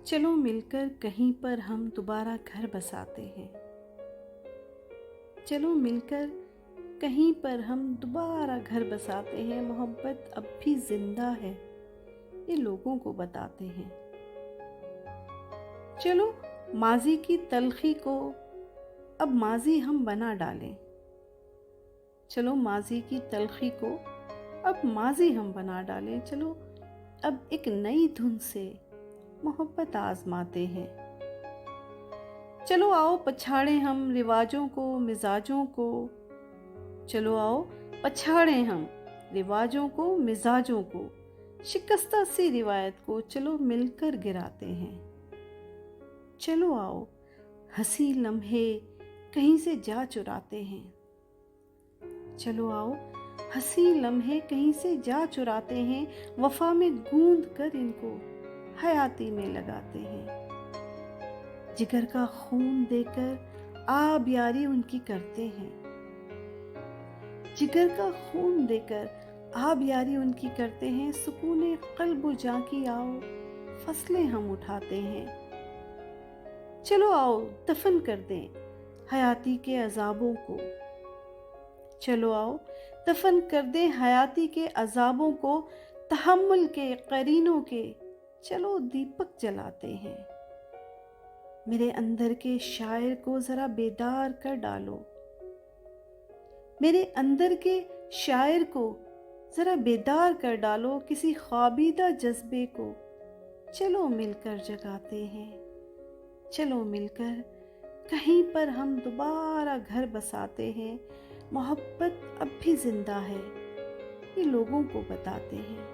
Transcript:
چلو مل کر کہیں پر ہم دوبارہ گھر بساتے ہیں. چلو مل کر کہیں پر ہم دوبارہ گھر بساتے ہیں. محبت اب بھی زندہ ہے، یہ لوگوں کو بتاتے ہیں. چلو ماضی کی تلخی کو اب ماضی ہم بنا ڈالیں. چلو ماضی کی تلخی کو اب ماضی ہم بنا ڈالیں. چلو اب ایک نئی دھن سے محبت آزماتے ہیں. چلو آؤ پچھاڑیں ہم رواجوں کو، مزاجوں کو. چلو آؤ پچھاڑیں ہم رواجوں کو، مزاجوں کو. شکستہ سی روایت کو چلو مل کر گراتے ہیں. چلو آؤ ہنسی لمحے کہیں سے جا چراتے ہیں. چلو آؤ ہنسی لمحے کہیں سے جا چراتے ہیں. وفا میں گوندھ کر ان کو حیاتی میں لگاتے ہیں. جگر کا خون دے کر آب یاری ان کی کرتے ہیں. جگر کا خون دے کر آب یاری ان کی کرتے ہیں. سکون قلب و جاں کی آؤ فصلیں ہم اٹھاتے ہیں. چلو آؤ دفن کر دیں حیاتی کے عذابوں کو. چلو آؤ دفن کر دیں حیاتی کے عذابوں کو. تحمل کے قرینوں کے چلو دیپک جلاتے ہیں. میرے اندر کے شاعر کو ذرا بیدار کر ڈالو. میرے اندر کے شاعر کو ذرا بیدار کر ڈالو. کسی خوابیدہ جذبے کو چلو مل کر جگاتے ہیں. چلو مل کر کہیں پر ہم دوبارہ گھر بساتے ہیں. محبت اب بھی زندہ ہے، یہ لوگوں کو بتاتے ہیں.